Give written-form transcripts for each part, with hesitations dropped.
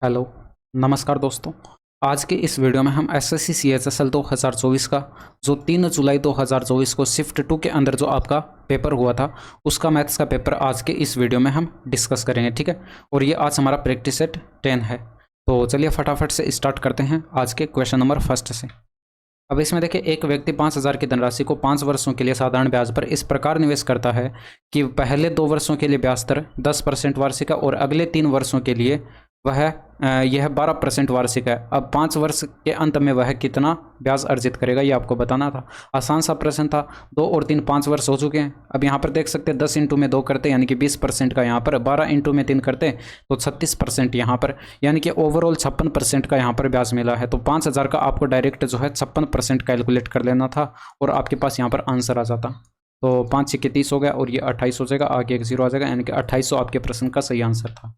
Hello, नमस्कार दोस्तों। आज के इस वीडियो में हम एसएससी सीएचएसएल 2024 का जो 3 जुलाई 2024 को शिफ्ट 2 के अंदर जो आपका पेपर हुआ था उसका मैथ्स का पेपर आज के इस वीडियो में हम डिस्कस करेंगे, ठीक है। और ये आज हमारा प्रैक्टिस सेट 10 है। तो चलिए फटाफट से स्टार्ट करते हैं आज के क्वेश्चन नंबर फर्स्ट से। अब इसमें देखिए, एक व्यक्ति 5,000 की धनराशि को 5 वर्षों के लिए साधारण ब्याज पर इस प्रकार निवेश करता है कि पहले 2 वर्षों के लिए ब्याज दर 10% वार्षिक है और अगले 3 वर्षों के लिए यह 12% वार्षिक है। अब 5 वर्ष के अंत में वह कितना ब्याज अर्जित करेगा, ये आपको बताना था। आसान सा प्रश्न था। 2 और 3 5 वर्ष हो चुके हैं। अब यहाँ पर देख सकते हैं 10 इंटू में 2 करते यानी कि 20% का यहाँ पर, 12 इंटू में 3 करते तो 36% यहाँ पर, यानी कि ओवरऑल 56% का यहाँ पर ब्याज मिला है। तो 5,000 का आपको डायरेक्ट जो है 56% कैलकुलेट कर लेना था और आपके पास यहाँ पर आंसर आ जाता। तो 5 6 30 हो गया और ये 28 हो जाएगा, आगे एक 0 आ जाएगा, यानी कि 2800 आपके प्रश्न का सही आंसर था।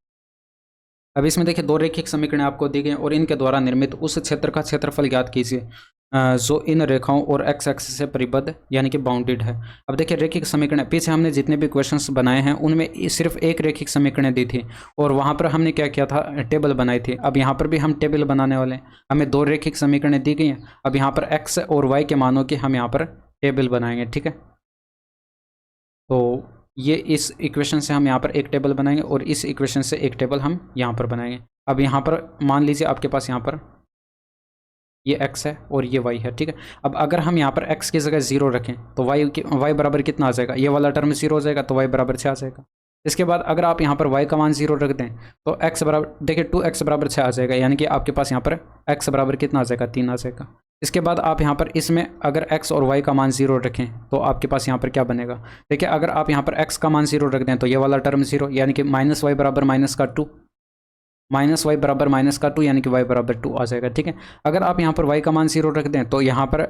अब इसमें देखिए 2 रैखिक समीकरण आपको दी गई और इनके द्वारा निर्मित उस क्षेत्र का क्षेत्रफल ज्ञात कीजिए जो इन रेखाओं और एक्स एक्सिस से परिबद्ध यानी कि बाउंडेड है। अब देखिए रैखिक समीकरण, पीछे हमने जितने भी क्वेश्चंस बनाए हैं उनमें सिर्फ एक रैखिक समीकरण दी थी और वहाँ पर हमने क्या किया था, टेबल बनाई थी। अब यहाँ पर भी हम टेबल बनाने वाले हैं। हमें 2 रैखिक समीकरण दी गई हैं। अब यहाँ पर एक्स और वाई के मानों की हम यहाँ पर टेबल बनाएंगे, ठीक है। तो ये इस इक्वेशन से हम यहाँ पर एक टेबल बनाएंगे और इस इक्वेशन से एक टेबल हम यहाँ पर बनाएंगे। अब यहाँ पर मान लीजिए आपके पास यहाँ पर ये x है और ये y है, ठीक है। अब अगर हम यहाँ पर x की जगह 0 रखें तो y बराबर कितना आ जाएगा, ये वाला टर्म 0 हो जाएगा, तो y बराबर 6 आ जाएगा। इसके बाद अगर आप यहाँ पर y का मान 0 रख दें तो x बराबर, देखिए 2x बराबर 6 आ जाएगा, यानी कि आपके पास यहाँ पर x बराबर कितना आ जाएगा, 3 आ जाएगा। इसके बाद आप यहाँ पर इसमें अगर x और y का मान 0 रखें तो आपके पास यहाँ पर क्या बनेगा, देखिए अगर आप यहाँ पर x का मान 0 रख दें तो ये वाला टर्म 0, यानी कि -y बराबर -2, -y बराबर -2 यानी कि y बराबर 2 आ जाएगा, ठीक है। अगर आप यहाँ पर y का मान 0 रख दें तो यहाँ पर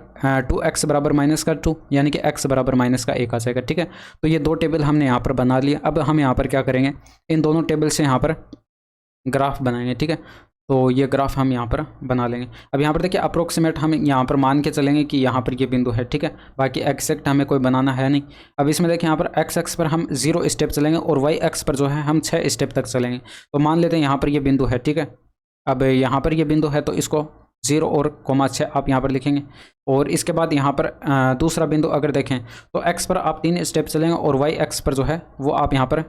2x बराबर -2 यानी कि x बराबर -1 आ जाएगा, ठीक है। तो ये 2 टेबल हमने यहाँ पर बना लिया। अब हम यहाँ पर क्या करेंगे, इन दोनों टेबल से यहाँ पर ग्राफ बनाएंगे, ठीक है। तो ये ग्राफ हम यहाँ पर बना लेंगे। अब यहाँ पर देखिए अप्रोक्सीमेट हम यहाँ पर मान के चलेंगे कि यहाँ पर ये बिंदु है, ठीक है। बाकी एक्सैक्ट हमें कोई बनाना है नहीं। अब इसमें देखिए यहाँ पर एक्स एक्स पर हम 0 स्टेप चलेंगे और वाई एक्स पर जो है हम 6 स्टेप तक चलेंगे। तो मान लेते हैं यहाँ पर ये बिंदु है, ठीक है। अब यहाँ पर ये बिंदु है तो इसको 0 और कोमा 6 आप यहाँ पर लिखेंगे। और इसके बाद यहाँ पर दूसरा बिंदु अगर देखें तो एक्स पर आप 3 स्टेप चलेंगे और वाई एक्स पर जो है वो आप यहाँ पर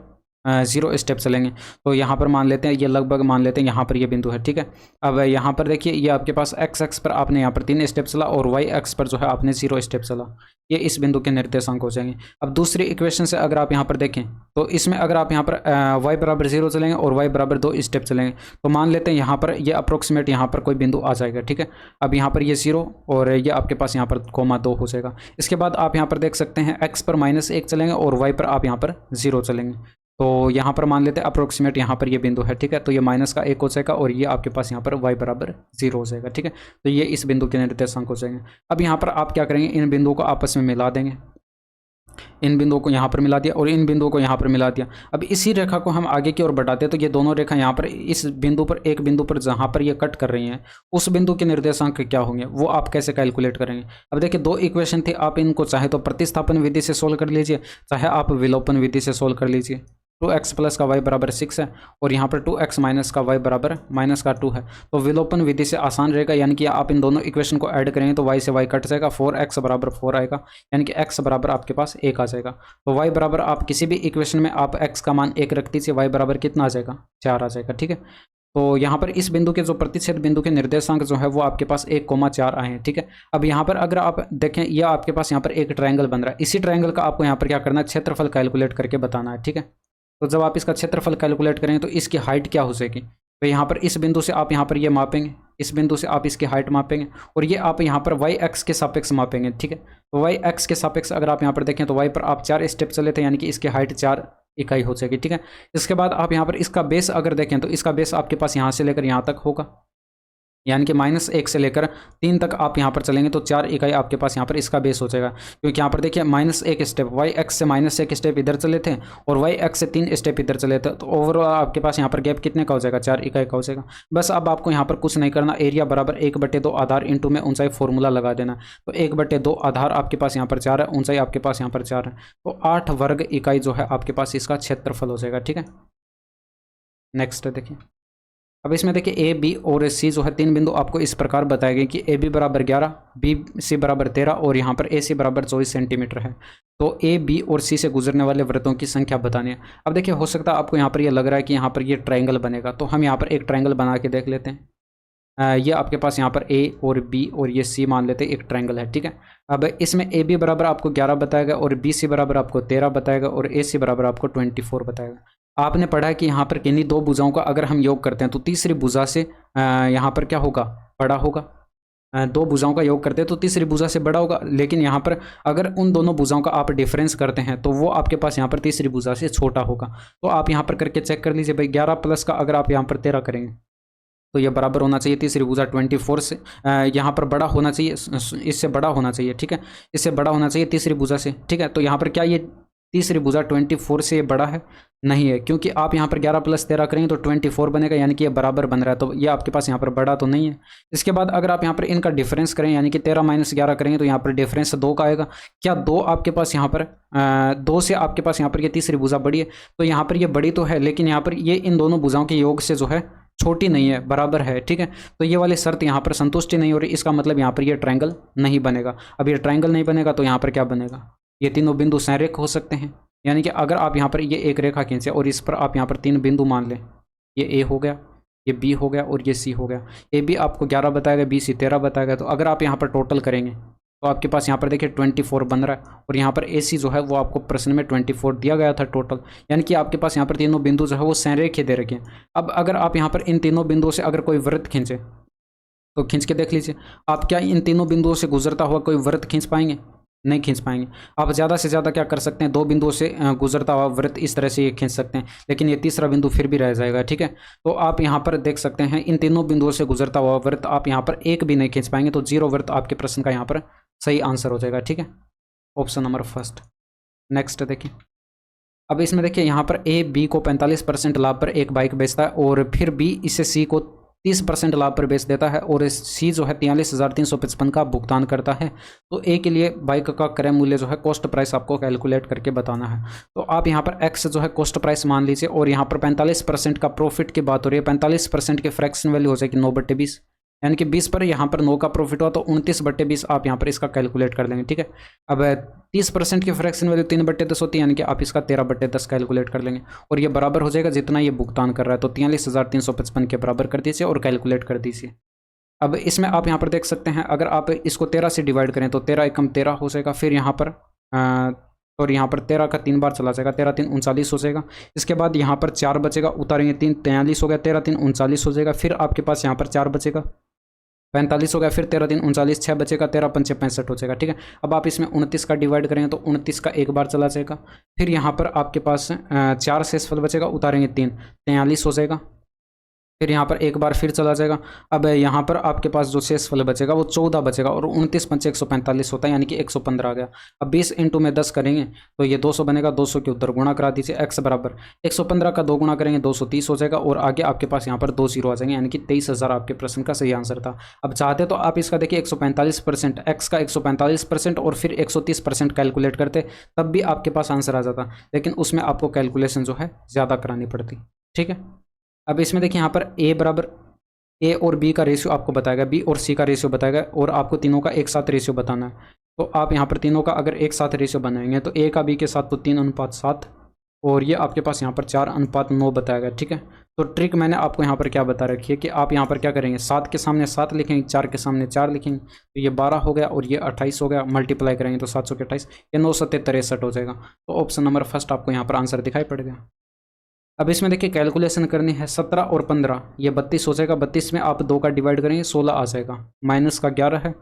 0 स्टेप चलेंगे। तो यहाँ पर मान लेते हैं ये लगभग मान लेते हैं यहाँ पर ये बिंदु है, ठीक है। अब यहाँ पर देखिए ये आपके पास एक्स एक्स पर आपने यहाँ पर 3 स्टेप चला और वाई एक्स पर जो है आपने 0 स्टेप चला, ये इस बिंदु के निर्देशांक हो जाएंगे। अब दूसरी इक्वेशन से अगर आप यहाँ पर देखें तो इसमें अगर आप यहाँ पर y बराबर 0 चलेंगे और y बराबर 2 स्टेप चलेंगे तो मान लेते हैं यहाँ पर ये अप्रोक्सीमेट यहाँ पर कोई बिंदु आ जाएगा, ठीक है। अब यहाँ पर ये 0 और ये आपके पास यहाँ पर कोमा 2 हो जाएगा। इसके बाद आप यहाँ पर देख सकते हैं x पर -1 चलेंगे और y पर आप यहाँ पर 0 चलेंगे। तो यहाँ पर मान लेते हैं अप्रोक्सीमेट यहाँ पर ये बिंदु है, ठीक है। तो ये -1 हो जाएगा और ये आपके पास यहाँ पर y बराबर 0 हो जाएगा, ठीक है। तो ये इस बिंदु के निर्देशांक हो जाएंगे। अब यहाँ पर आप क्या करेंगे, इन बिंदुओं को आपस में मिला देंगे। इन बिंदुओं को यहाँ पर मिला दिया और इन बिंदुओं को यहाँ पर मिला दिया। अब इसी रेखा को हम आगे की ओर बढ़ाते हैं तो ये दोनों रेखा यहाँ पर इस बिंदु पर, एक बिंदु पर जहाँ पर ये कट कर रही हैं उस बिंदु के निर्देशांक क्या होंगे वो आप कैसे कैलकुलेट करेंगे। अब देखिए 2 इक्वेशन थी, आप इनको चाहे तो प्रतिस्थापन विधि से सोल्व कर लीजिए, चाहे आप विलोपन विधि से सोल्व कर लीजिए। 2x प्लस का y बराबर 6 है और यहाँ पर 2x माइनस का y बराबर -2 है। तो विलोपन विधि से आसान रहेगा, यानी कि आप इन दोनों इक्वेशन को ऐड करेंगे तो y से y कट जाएगा, 4x बराबर 4 आएगा, यानी कि x बराबर आपके पास 1 आ जाएगा। तो y बराबर आप किसी भी इक्वेशन में आप x का मान 1 रख दीजिए, y बराबर कितना आ जाएगा, 4 आ जाएगा, ठीक है। तो यहाँ पर इस बिंदु के जो प्रतिच्छेद बिंदु के निर्देशांक जो है वो आपके पास 1,4 आए हैं, ठीक है। अब यहाँ पर अगर आप देखें ये आपके पास यहाँ पर एक ट्रायंगल बन रहा है, इसी ट्रायंगल का आपको यहाँ पर क्या करना है, क्षेत्रफल कैलकुलेट करके बताना है, ठीक है। तो जब आप इसका क्षेत्रफल कैलकुलेट करेंगे तो इसकी हाइट क्या हो जाएगी, तो यहाँ पर इस बिंदु से आप यहाँ पर ये मापेंगे, इस बिंदु से आप इसकी हाइट मापेंगे और ये आप यहाँ पर वाई एक्स के सापेक्ष मापेंगे, ठीक है। तो वाई एक्स के सापेक्ष अगर आप यहाँ पर देखें तो वाई पर आप 4 स्टेप चले थे, यानी कि इसकी हाइट 4 इकाई हो जाएगी, ठीक है। इसके बाद आप यहाँ पर इसका बेस अगर देखें तो इसका बेस आपके पास यहाँ से लेकर यहाँ तक होगा, यानी कि -1 से लेकर 3 तक आप यहाँ पर चलेंगे तो 4 इकाई आपके पास यहाँ पर इसका बेस हो जाएगा। क्योंकि यहाँ पर देखिए -1 स्टेप वाई एक्स से -1 स्टेप इधर चले थे और वाई एक्स से 3 स्टेप इधर चले थे, तो ओवरऑल आपके पास यहाँ पर गैप कितने का हो जाएगा, 4 इकाई का हो जाएगा। बस अब आपको यहाँ पर कुछ नहीं करना, एरिया बराबर 1/2 आधार इंटू में ऊंचाई फॉर्मूला लगा देना। तो 1/2 आधार आपके पास यहाँ पर 4 है, ऊंचाई आपके पास यहाँ पर 4 है, तो 8 वर्ग इकाई जो है आपके पास इसका क्षेत्रफल हो जाएगा, ठीक है। नेक्स्ट देखिए, अब इसमें देखिए ए बी और सी जो है तीन बिंदु आपको इस प्रकार बताए गए कि ए बी बराबर 11, बी सी बराबर 13 और यहाँ पर ए सी बराबर 24 सेंटीमीटर है। तो ए बी और सी से गुजरने वाले वृत्तों की संख्या बतानी है। अब देखिए हो सकता है आपको यहाँ पर ये लग रहा है कि यहाँ पर ये ट्रायंगल बनेगा, तो हम यहाँ पर एक ट्रायंगल बना के देख लेते हैं। ये आपके पास यहाँ पर ए और बी और ये सी मान लेते हैं एक ट्रायंगल है, ठीक है। अब इसमें ए बी बराबर आपको 11 बताएगा और बी सी बराबर आपको 13 बताएगा और ए सी बराबर आपको 24 बताएगा। आपने पढ़ा है कि यहाँ पर किन्हीं दो भुजाओं का अगर हम योग करते हैं तो तीसरी भुजा से यहाँ पर क्या होगा, बड़ा होगा। दो भुजाओं का योग करते हैं तो तीसरी भुजा से बड़ा होगा, लेकिन यहाँ पर अगर उन दोनों भुजाओं का आप डिफरेंस करते हैं तो वो आपके पास यहाँ पर तीसरी भुजा से छोटा होगा। तो आप यहाँ पर करके चेक कर लीजिए भाई, 11 प्लस का अगर आप यहाँ पर 13 करेंगे तो ये बराबर होना चाहिए तीसरी भुजा 24 से, यहाँ पर बड़ा होना चाहिए, इससे बड़ा होना चाहिए, ठीक है, इससे बड़ा होना चाहिए तीसरी भुजा से, ठीक है। तो यहाँ पर क्या ये तीसरी भुजा 24 से ये बड़ा है? नहीं है, क्योंकि आप यहाँ पर 11 प्लस 13 करेंगे तो 24 बनेगा, यानी कि ये बराबर बन रहा है, तो ये आपके पास यहाँ पर बड़ा तो नहीं है। इसके बाद अगर आप यहाँ पर इनका डिफरेंस करें, यानी कि 13 माइनस 11 करेंगे तो यहाँ पर डिफरेंस 2 का आएगा। क्या 2 आपके पास यहाँ पर 2 से आपके पास यहाँ पर ये तीसरी भुजा बड़ी है? तो यहाँ पर ये बड़ी तो है, लेकिन यहाँ पर ये इन दोनों भुजाओं के योग से जो है छोटी नहीं है, बराबर है, ठीक है। तो ये वाली शर्त यहाँ पर संतुष्टि नहीं हो रही, इसका मतलब यहाँ पर ये ट्रायंगल नहीं बनेगा। अब ये ट्रायंगल नहीं बनेगा तो यहाँ पर क्या बनेगा, ये तीनों बिंदु संरेख हो सकते हैं। यानी कि अगर आप यहाँ पर ये एक रेखा खींचे और इस पर आप यहाँ पर 3 बिंदु मान लें, ये ए हो गया, ये बी हो गया और ये सी हो गया। ए बी आपको 11 बताएगा, बी सी 13 बताएगा। तो अगर आप यहाँ पर टोटल करेंगे तो आपके पास यहाँ पर देखिए 24 बन रहा है, और यहाँ पर ए सी जो है वो आपको प्रश्न में 24 दिया गया था टोटल, यानी कि आपके पास यहाँ पर तीनों बिंदु जो है वो संरेखीय दे रखे हैं। अब अगर आप यहाँ पर इन तीनों बिंदुओं से अगर कोई वृत्त खींचे तो खींच के देख लीजिए, आप क्या इन तीनों बिंदुओं से गुजरता हुआ कोई वृत्त खींच पाएंगे? नहीं खींच पाएंगे। आप ज़्यादा से ज़्यादा क्या कर सकते हैं, 2 बिंदुओं से गुजरता हुआ वृत्त इस तरह से ये खींच सकते हैं, लेकिन ये तीसरा बिंदु फिर भी रह जाएगा, ठीक है। तो आप यहाँ पर देख सकते हैं इन तीनों बिंदुओं से गुजरता हुआ वृत्त आप यहाँ पर एक भी नहीं खींच पाएंगे, तो 0 वृत्त आपके प्रश्न का यहाँ पर सही आंसर हो जाएगा, ठीक है, ऑप्शन नंबर फर्स्ट। नेक्स्ट देखिए, अब इसमें देखिए यहाँ पर ए बी को 45% लाभ पर एक बाइक बेचता है और फिर बी इसे सी को 30% लाभ पर बेच देता है और सी जो है 43,355 का भुगतान करता है। तो ए के लिए बाइक का क्रय मूल्य जो है कॉस्ट प्राइस आपको कैलकुलेट करके बताना है। तो आप यहाँ पर एक्स जो है कॉस्ट प्राइस मान लीजिए, और यहाँ पर 45% का प्रॉफिट की बात हो रही है। 45% की फ्रैक्शन वैल्यू हो जाएगी 9/20, यानी कि 20 पर यहाँ पर 9 का प्रॉफिट हुआ तो 29/20 आप यहाँ पर इसका कैलकुलेट कर लेंगे, ठीक है। अब 30% की फ्रैक्शन वैल्यू 3/10 होती है, यानी कि आप इसका 13/10 कैलकुलेट कर लेंगे, और ये बराबर हो जाएगा जितना ये भुगतान कर रहा है। तो 43,355 के बराबर कर दीजिए और कैलकुलेट कर दीजिए। अब इसमें आप यहाँ पर देख सकते हैं, अगर आप इसको 13 से डिवाइड करें तो 13 एकम 13 हो जाएगा, फिर यहाँ पर और यहाँ पर 13 का 3 बार चला जाएगा, 13 3 39 हो जाएगा। इसके बाद यहाँ पर 4 बचेगा, उतारेंगे 3 43 हो गया, 13 3 39 हो जाएगा। फिर आपके पास यहाँ पर 4 बचेगा, 45 हो गया, फिर 13 3 39, 6 बचेगा, 13 5 65 हो जाएगा, ठीक है। अब आप इसमें 29 का डिवाइड करेंगे तो 29 का एक बार चला जाएगा। फिर यहाँ पर आपके पास 4 शेषफल बचेगा, उतारेंगे 3 43 हो जाएगा। फिर यहाँ पर एक बार फिर चला जाएगा। अब यहाँ पर आपके पास जो शेषफल बचेगा वो 14 बचेगा, और 29 5 145 होता है, यानी कि 115 आ गया। अब 20 इंटू में 10 करेंगे तो ये 200 बनेगा, 200 के उधर गुणा करा दीजिए। x बराबर 115 का 2 गुणा करेंगे 230 हो जाएगा, और आगे आपके पास यहाँ पर 2 0 आ जाएंगे, यानी कि 23,000 आपके प्रश्न का सही आंसर था। अब चाहते तो आप इसका देखिए 145%, x का 145% और फिर 130% कैलकुलेट करते, तब भी आपके पास आंसर आ जाता, लेकिन उसमें आपको कैलकुलेशन जो है ज़्यादा करानी पड़ती, ठीक है। अब इसमें देखिए यहाँ पर ए बराबर ए और बी का रेशियो आपको बताएगा, बी और सी का रेशियो बताएगा, और आपको तीनों का एक साथ रेशियो बताना है। तो आप यहाँ पर तीनों का अगर एक साथ रेशियो बनाएंगे तो ए का बी के साथ तो 3:7, और ये आपके पास यहाँ पर 4:9 बताएगा, ठीक है। तो ट्रिक मैंने आपको यहाँ पर क्या बता रखी है कि आप यहाँ पर क्या करेंगे, 7 के सामने 7 लिखेंगे, 4 के सामने 4 लिखेंगे, तो ये 12 हो गया और ये 28 हो गया। मल्टीप्लाई करेंगे तो 700 के 28, ये 9 7 63 हो जाएगा। तो ऑप्शन नंबर फर्स्ट आपको यहाँ पर आंसर दिखाई पड़ेगा। अब इसमें देखिए कैलकुलेशन करनी है, 17 और 15 ये 32 हो जाएगा। 32 में आप 2 का डिवाइड करेंगे 16 आ जाएगा, माइनस का 11 है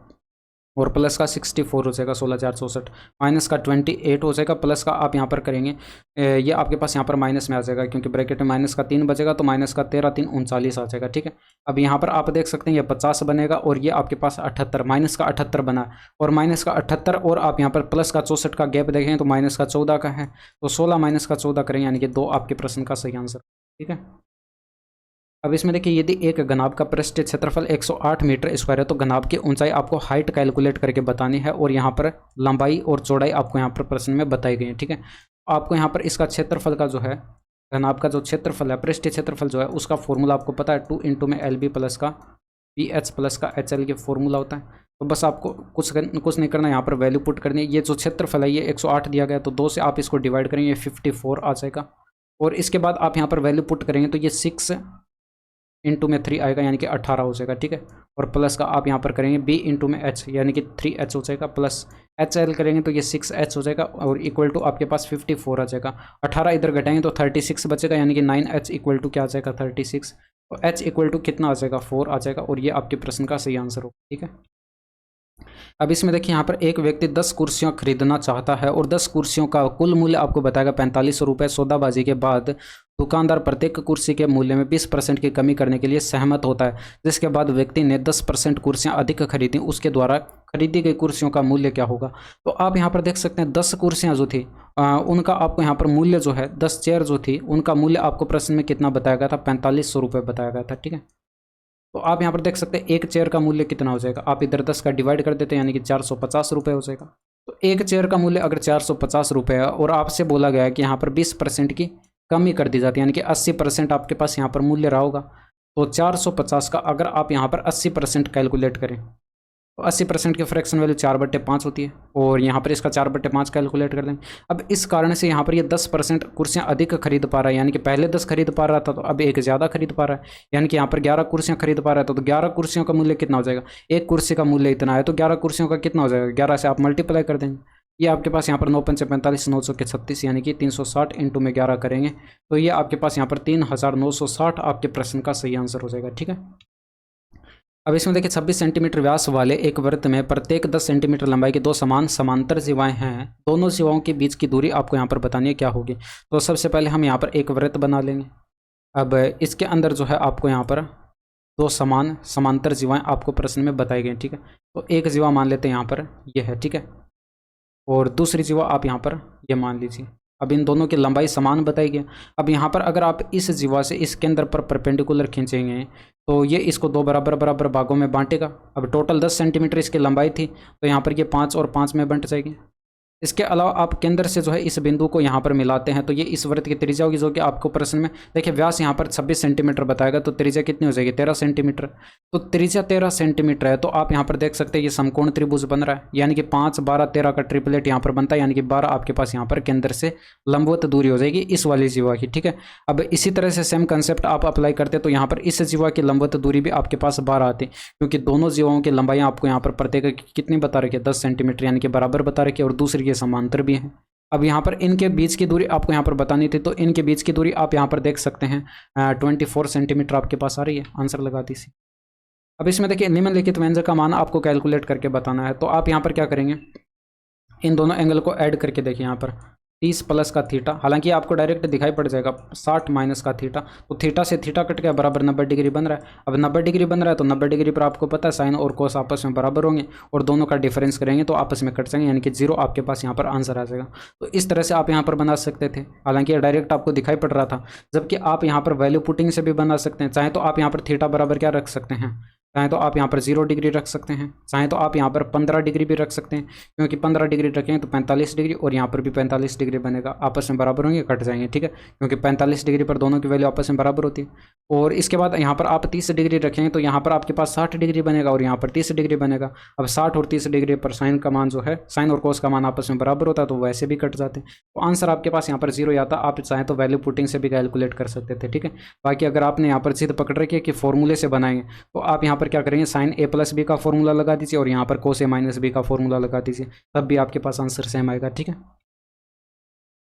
और प्लस का 64 हो जाएगा, 16,464, माइनस का 28 हो जाएगा, प्लस का आप यहाँ पर करेंगे ये आपके पास यहाँ पर माइनस में आ जाएगा, क्योंकि ब्रैकेट में माइनस का 3 बचेगा, तो माइनस का 13 3 39 आ जाएगा, ठीक है। अब यहाँ पर आप देख सकते हैं ये 50 बनेगा, और ये आपके पास 78, माइनस का 78 बना, और माइनस का 78 और आप यहाँ पर प्लस का 64 का गैप देखें तो माइनस का 14 का है, तो 16 माइनस का 14 करेंगे, यानी कि 2 आपके प्रश्न का सही आंसर, ठीक है। अब इसमें देखिए यदि एक घनाभ का पृष्ठीय क्षेत्रफल 108 मीटर स्क्वायर है तो घनाभ की ऊंचाई आपको हाइट कैलकुलेट करके बतानी है, और यहाँ पर लंबाई और चौड़ाई आपको यहाँ पर प्रश्न में बताई गई है, ठीक है। आपको यहाँ पर इसका क्षेत्रफल का जो है घनाभ का जो क्षेत्रफल है, पृष्ठीय क्षेत्रफल जो है उसका फॉर्मूला आपको पता है, 2 इंटू में एल बी प्लस का पी एच प्लस का एच एल के फॉर्मूला होता है। तो बस आपको कुछ नहीं करना, यहाँ पर वैल्यू पुट करनी है। ये जो क्षेत्रफल है ये 108 दिया गया, तो 2 से आप इसको डिवाइड करेंगे, 54 आ जाएगा। और इसके बाद आप यहाँ पर वैल्यू पुट करेंगे तो ये 6 इंटू में 3 आएगा, यानी कि 18 हो जाएगा, ठीक है। और प्लस का आप यहाँ पर करेंगे b इंटू में h, यानी कि 3h हो जाएगा, प्लस एच एल करेंगे तो ये 6h हो जाएगा, और इक्वल टू आपके पास 54 आ जाएगा। 18 इधर घटाएंगे तो 36 बचेगा, यानी कि 9h इक्वल टू क्या आ जाएगा 36, तो h इक्वल टू कितना आ जाएगा 4 आ जाएगा, और ये आपके प्रश्न का सही आंसर होगा, ठीक है। अब इसमें देखिए यहाँ पर एक व्यक्ति 10 कुर्सियाँ खरीदना चाहता है और 10 कुर्सियों का कुल मूल्य आपको बताएगा 4500 रुपये। सौदाबाजी के बाद दुकानदार प्रत्येक कुर्सी के मूल्य में 20% की कमी करने के लिए सहमत होता है, जिसके बाद व्यक्ति ने 10% कुर्सियाँ अधिक खरीदी। उसके द्वारा खरीदी गई कुर्सियों का मूल्य क्या होगा? तो आप यहाँ पर देख सकते हैं 10 कुर्सियाँ जो थी उनका आपको यहाँ पर मूल्य जो है, 10 चेयर जो थी उनका मूल्य आपको प्रश्न में कितना बताया गया था? 4500 रुपये बताया गया था, ठीक है। तो आप यहाँ पर देख सकते हैं एक चेयर का मूल्य कितना हो जाएगा, आप इधर 10 का डिवाइड कर देते हैं, यानी कि 450 रुपये हो जाएगा। तो एक चेयर का मूल्य अगर 450 रुपये है और आपसे बोला गया है कि यहाँ पर 20% की कमी कर दी जाती है, यानी कि 80% आपके पास यहाँ पर मूल्य रहा होगा, तो 450 का अगर आप यहाँ पर 80% कैलकुलेट करें तो 80% की फ्रैक्शन वैल्यू 4/5 होती है, और यहाँ पर इसका 4/5 कैलकुलेट कर देंगे। अब इस कारण से यहाँ पर ये 10% कुर्सियाँ अधिक खरीद पा रहा है, यानी कि पहले 10 खरीद पा रहा था तो अब एक ज़्यादा खरीद पा रहा है, यानी कि यहाँ पर 11 कुर्सियाँ खरीद पा रहा है, तो 11 कुर्सियों का मूल्य कितना हो जाएगा? एक कुर्सी का मूल्य इतना है तो 11 कुर्सियों का कितना हो जाएगा? 11 से आप मल्टीप्लाई कर देंगे, ये आपके पास यहाँ पर 9 पंचे 45, 9 के 36, यानी कि 360 इंटू में 11 करेंगे तो ये आपके पास यहाँ पर 3960 आपके प्रश्न का सही आंसर हो जाएगा, ठीक है। अब इसमें देखिए 26 सेंटीमीटर व्यास वाले एक वृत्त में प्रत्येक 10 सेंटीमीटर लंबाई की दो समान समांतर जीवाएं हैं। दोनों जीवाओं के बीच की दूरी आपको यहाँ पर बतानी है क्या होगी। तो सबसे पहले हम यहाँ पर एक वृत्त बना लेंगे। अब इसके अंदर जो है आपको यहाँ पर दो समांतर जीवाएं आपको प्रश्न में बताई गई, ठीक है। तो एक जीवा मान लेते हैं यहाँ पर ये है, ठीक है, और दूसरी जीवा आप यहाँ पर ये मान लीजिए। अब इन दोनों की लंबाई समान बताई गई। अब यहाँ पर अगर आप इस जीवा से इस केंद्र पर परपेंडिकुलर खींचेंगे तो ये इसको दो बराबर बराबर भागों में बांटेगा। अब टोटल 10 सेंटीमीटर इसकी लंबाई थी, तो यहाँ पर ये 5 और 5 में बंट जाएगी। इसके अलावा आप केंद्र से जो है इस बिंदु को यहाँ पर मिलाते हैं तो ये इस वृत्त की त्रिज्या होगी, जो कि आपको प्रश्न में देखिए व्यास यहाँ पर 26 सेंटीमीटर बताएगा, तो त्रिज्या कितनी हो जाएगी? 13 सेंटीमीटर। तो त्रिज्या 13 सेंटीमीटर है, तो आप यहाँ पर देख सकते हैं ये समकोण त्रिभुज बन रहा है, यानी कि 5, 12, 13 का ट्रिपलेट यहाँ पर बनता है, यानी कि 12 आपके पास यहाँ पर केंद्र से लंबवत दूरी हो जाएगी इस वाली जीवा की, ठीक है। अब इसी तरह से सेम कंसेप्ट आप अप्लाई करते तो यहाँ पर इस जीवा की लंबवत दूरी भी आपके पास 12 आती, क्योंकि दोनों जीवाओं की लंबाई आपको यहाँ पर प्रत्येक कितनी बता रखी है? 10 सेंटीमीटर, यानी कि बराबर बता रखी है, और दूसरी के समांतर भी है। अब यहाँ पर इनके बीच की दूरी आपको यहाँ पर बतानी थी, तो इनके बीच की दूरी आप यहाँ पर देख सकते हैं 24 सेंटीमीटर आपके पास आ रही है। आंसर लगा दीजिए। अब इसमें देखिए निम्नलिखित व्यंजक का मान आपको कैलकुलेट करके बताना है, तो आप यहाँ पर क्या करेंगे? इन दोनों एंगल को ऐड करके देखिए यहाँ पर 30 प्लस का थीटा, हालांकि आपको डायरेक्ट दिखाई पड़ जाएगा 60 माइनस का थीटा, तो थीटा से थीटा कट गया बराबर 90 डिग्री बन रहा है। अब 90 डिग्री बन रहा है तो 90 डिग्री पर आपको पता है साइन और कोस आपस में बराबर होंगे, और दोनों का डिफरेंस करेंगे तो आपस में कट जाएंगे, यानी कि 0 आपके पास यहाँ पर आंसर आ जाएगा। तो इस तरह से आप यहाँ पर बना सकते थे, हालांकि डायरेक्ट आपको दिखाई पड़ रहा था, जबकि आप यहाँ पर वैल्यू पुटिंग से भी बना सकते हैं। चाहे तो आप यहाँ पर थीटा बराबर क्या रख सकते हैं? चाहे तो आप यहाँ पर 0 डिग्री रख सकते हैं, चाहे तो आप यहाँ पर 15 डिग्री भी रख सकते हैं, क्योंकि 15 डिग्री रखें तो 45 डिग्री, और यहाँ पर भी 45 डिग्री बनेगा, आपस में बराबर होंगे, कट जाएंगे, ठीक है, क्योंकि 45 डिग्री पर दोनों की वैल्यू आपस में बराबर होती है। और इसके बाद यहाँ पर आप 30 डिग्री रखेंगे तो यहाँ पर आपके पास 60 डिग्री बनेगा, और यहाँ पर 30 डिग्री बनेगा। अब 60 और 30 डिग्री पर साइन का मान जो है, साइन और कोस का मान आपस में बराबर होता है, तो वैसे भी कट जाते हैं। तो आंसर आपके पास यहाँ पर 0 आता। आप चाहें तो वैल्यू पुटिंग से भी कैलकुलेट कर सकते थे, ठीक है। बाकी अगर आपने यहाँ पर जिद पकड़ रखी है कि फॉर्मूले से बनाएंगे, तो आप यहाँ पर क्या करेंगे? साइन ए प्लस बी का फॉर्मूला लगा दीजिए, और यहाँ पर कोस ए माइनस बी का फॉर्मूला लगा दीजिए, तब भी आपके पास आंसर सेम आएगा, ठीक है।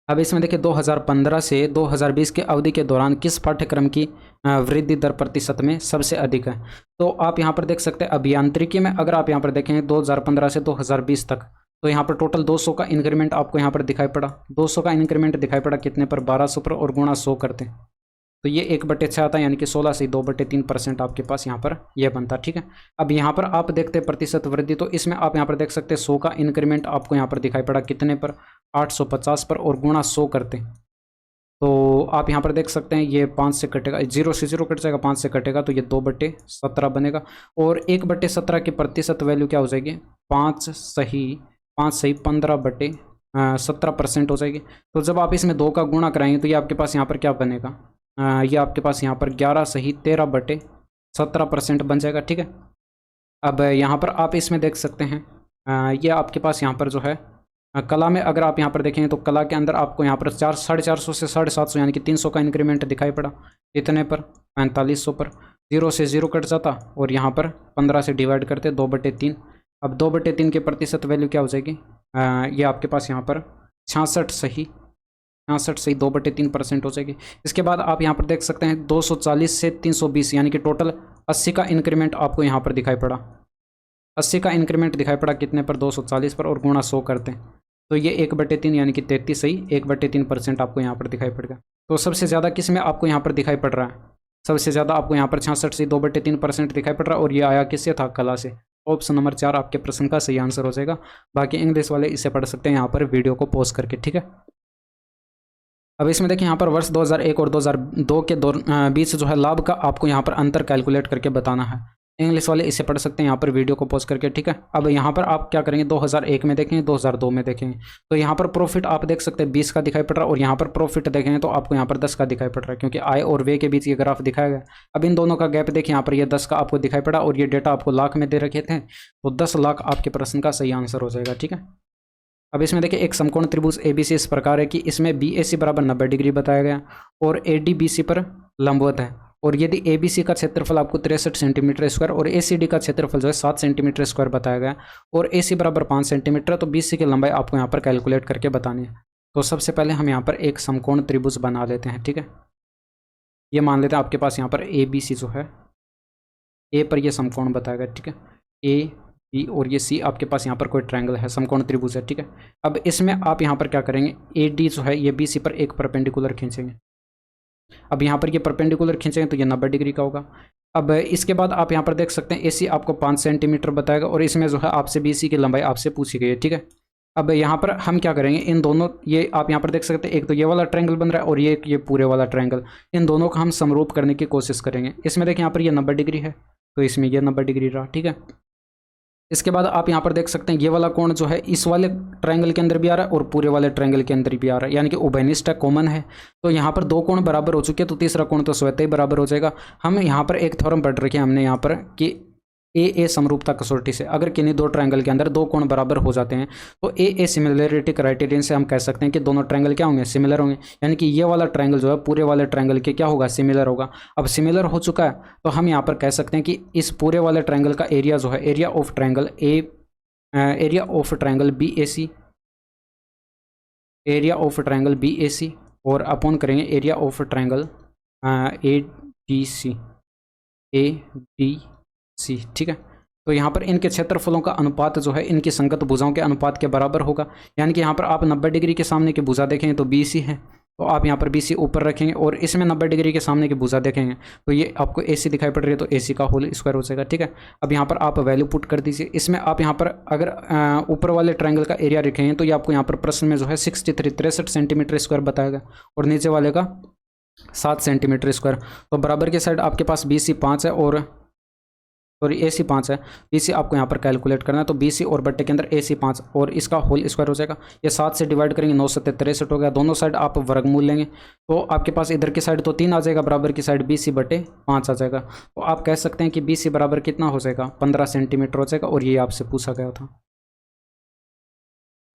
अब इसमें देखिए 2015 से 2020 के अवधि के दौरान किस पाठ्यक्रम की वृद्धि दर प्रतिशत में सबसे अधिक है? तो आप यहाँ पर देख सकते हैं अभियांत्रिकी में अगर आप यहाँ पर देखेंगे 2015 से 2020 तक, तो यहाँ पर टोटल 200 का इंक्रीमेंट आपको यहाँ पर दिखाई पड़ा। 200 का इंक्रीमेंट दिखाई पड़ा कितने पर? 1200 पर, और गुणा 100 करते हैं तो ये 1/6 आता है, यानी कि 16 से 2/3% आपके पास यहाँ पर यह बनता, ठीक है। अब यहाँ पर आप देखते हैं प्रतिशत वृद्धि, तो इसमें आप यहाँ पर देख सकते हैं 100 का इंक्रीमेंट आपको यहाँ पर दिखाई पड़ा कितने पर? 850 पर, और गुणा 100 करते हैं तो आप यहाँ पर देख सकते हैं ये 5 से कटेगा, 0 से 0 कट जाएगा, 5 से कटेगा तो ये 2/17 बनेगा, और 1/17 की प्रतिशत वैल्यू क्या हो जाएगी? 5 सही 15/17 17% हो जाएगी। तो जब आप इसमें 2 का गुणा कराएंगे तो ये आपके पास यहाँ पर क्या बनेगा, ये आपके पास यहाँ पर 11 सही 13/17% बन जाएगा, ठीक है। अब यहाँ पर आप इसमें देख सकते हैं, ये आपके पास यहाँ पर जो है कला में अगर आप यहाँ पर देखेंगे तो कला के अंदर आपको यहाँ पर 450 से 750 यानी कि 300 का इंक्रीमेंट दिखाई पड़ा। इतने पर 4500 पर 0 से 0 कट जाता और यहाँ पर 15 से डिवाइड करते 2/3। अब 2/3 के प्रतिशत वैल्यू क्या हो जाएगी, ये आपके पास यहाँ पर 66 सही 2/3% हो जाएगी। इसके बाद आप यहाँ पर देख सकते हैं 240 से 320 यानी कि टोटल 80 का इंक्रीमेंट आपको यहाँ पर दिखाई पड़ा। 80 का इंक्रीमेंट दिखाई पड़ा कितने पर, 240 पर, और गुणा 100 करते हैं तो ये 1/3 यानी कि 33 सही 1/3% आपको यहाँ पर दिखाई पड़ेगा। तो सबसे ज़्यादा किस में आपको यहाँ पर दिखाई पड़ रहा है, सबसे ज़्यादा आपको यहाँ पर 66 से 2/3% दिखाई पड़ रहा है, और ये आया किससे था, कला से। ऑप्शन नंबर 4 आपके प्रश्न का सही आंसर हो जाएगा। बाकी इंग्लिश वाले इसे पढ़ सकते हैं यहाँ पर वीडियो को पॉज करके, ठीक है। अब इसमें देखिए यहाँ पर वर्ष 2001 और 2002 के बीच जो है लाभ का आपको यहाँ पर अंतर कैलकुलेट करके बताना है। इंग्लिश वाले इसे पढ़ सकते हैं यहाँ पर वीडियो को पॉज करके, ठीक है। अब यहाँ पर आप क्या करेंगे, 2001 में देखेंगे, 2002 में देखेंगे। तो यहाँ पर प्रॉफिट आप देख सकते हैं 20 का दिखाई पड़ रहा है, और यहाँ पर प्रॉफिट देखेंगे तो आपको यहाँ पर 10 का दिखाई पड़ रहा है, क्योंकि आय और व्यय के बीच ये ग्राफ दिखाया गया। अब इन दोनों का गैप देखिए, यहाँ पर ये 10 का आपको दिखाई पड़ा, और ये डेटा आपको लाख में दे रखे थे, तो 10 लाख आपके प्रश्न का सही आंसर हो जाएगा, ठीक है। अब इसमें देखिए एक समकोण त्रिभुज ABC इस प्रकार है कि इसमें BAC बराबर 90 डिग्री बताया गया और ADBC पर लंबवत है, और यदि ABC का क्षेत्रफल आपको 63 सेंटीमीटर स्क्वायर और ACD का क्षेत्रफल जो है 7 सेंटीमीटर स्क्वायर बताया गया, और AC बराबर 5 सेंटीमीटर, तो BC की लंबाई आपको यहाँ पर कैलकुलेट करके बतानी है। तो सबसे पहले हम यहाँ पर एक समकोण त्रिभुज बना लेते हैं, ठीक है। ये मान लेते हैं आपके पास यहाँ पर ABC जो है A पर यह समकोण बताया गया, ठीक है। A B और ये C आपके पास यहाँ पर कोई ट्रायंगल है, समकोण त्रिभुज है, ठीक है। अब इसमें आप यहाँ पर क्या करेंगे, AD जो है ये BC पर एक परपेंडिकुलर खींचेंगे। अब यहाँ पर ये परपेंडिकुलर खींचेंगे तो ये 90 डिग्री का होगा। अब इसके बाद आप यहाँ पर देख सकते हैं AC आपको 5 सेंटीमीटर बताएगा, और इसमें जो है आपसे BC की लंबाई आपसे पूछी गई है, ठीक है। अब यहाँ पर हम क्या करेंगे, इन दोनों, ये आप यहाँ पर देख सकते हैं एक तो ये वाला ट्रायंगल बन रहा है और ये पूरे वाला ट्रायंगल, इन दोनों का हम समरूप करने की कोशिश करेंगे। इसमें देखिए यहाँ पर ये 90 डिग्री है तो इसमें ये 90 डिग्री रहा, ठीक है। इसके बाद आप यहाँ पर देख सकते हैं ये वाला कोण जो है इस वाले ट्रायंगल के अंदर भी आ रहा है और पूरे वाले ट्रायंगल के अंदर भी आ रहा है, यानी कि उभयनिष्ठ है, कॉमन है। तो यहाँ पर 2 कोण बराबर हो चुके हैं, तो तीसरा कोण तो स्वतः ही बराबर हो जाएगा। हम यहाँ पर एक थ्योरम पढ़ रखे हैं हमने यहाँ पर कि ए समरूपता कसौटी से अगर किन्हीं 2 ट्रायंगल के अंदर 2 कोण बराबर हो जाते हैं तो ए सिमिलरिटी क्राइटेरियन से हम कह सकते हैं कि दोनों ट्रायंगल क्या होंगे, सिमिलर होंगे, यानी कि ये वाला ट्रायंगल जो है पूरे वाले ट्रायंगल के क्या होगा, सिमिलर होगा। अब सिमिलर हो चुका है तो हम यहाँ पर कह सकते हैं कि इस पूरे वाले ट्रायंगल का एरिया जो है, area of triangle BAC, area of triangle BAC और अपॉन करेंगे एरिया ऑफ ट्रायंगल ADC, ठीक है। तो यहाँ पर इनके क्षेत्रफलों का अनुपात जो है इनकी संगत भुजाओं के अनुपात के बराबर होगा, यानी कि यहाँ पर आप 90 डिग्री के सामने की भुजा देखेंगे तो BC है, तो आप यहाँ पर BC ऊपर रखेंगे, और इसमें 90 डिग्री के सामने की भुजा देखेंगे तो ये आपको AC दिखाई पड़ रही है, तो AC का होल स्क्वायर हो जाएगा, ठीक है। अब यहाँ पर आप वैल्यू पुट कर दीजिए। इसमें आप यहाँ पर अगर ऊपर वाले ट्रायंगल का एरिया रखेंगे तो ये आपको यहाँ पर प्रश्न में जो है 63 सेंटीमीटर स्क्वायर बताएगा, और नीचे वाले का 7 सेंटीमीटर स्क्वायर। तो बराबर के साइड आपके पास BC 5 है और AC 5 है, BC आपको यहाँ पर कैलकुलेट करना है, तो BC और बट्टे के अंदर AC 5 और इसका होल स्क्वायर हो जाएगा। ये 7 से डिवाइड करेंगे 9 7 63 हो गया, दोनों साइड आप वर्गमूल लेंगे तो आपके पास इधर की साइड तो 3 आ जाएगा, बराबर की साइड BC बटे 5 आ जाएगा। तो आप कह सकते हैं कि BC बराबर कितना हो जाएगा, 15 सेंटीमीटर हो जाएगा, और ये आपसे पूछा गया था।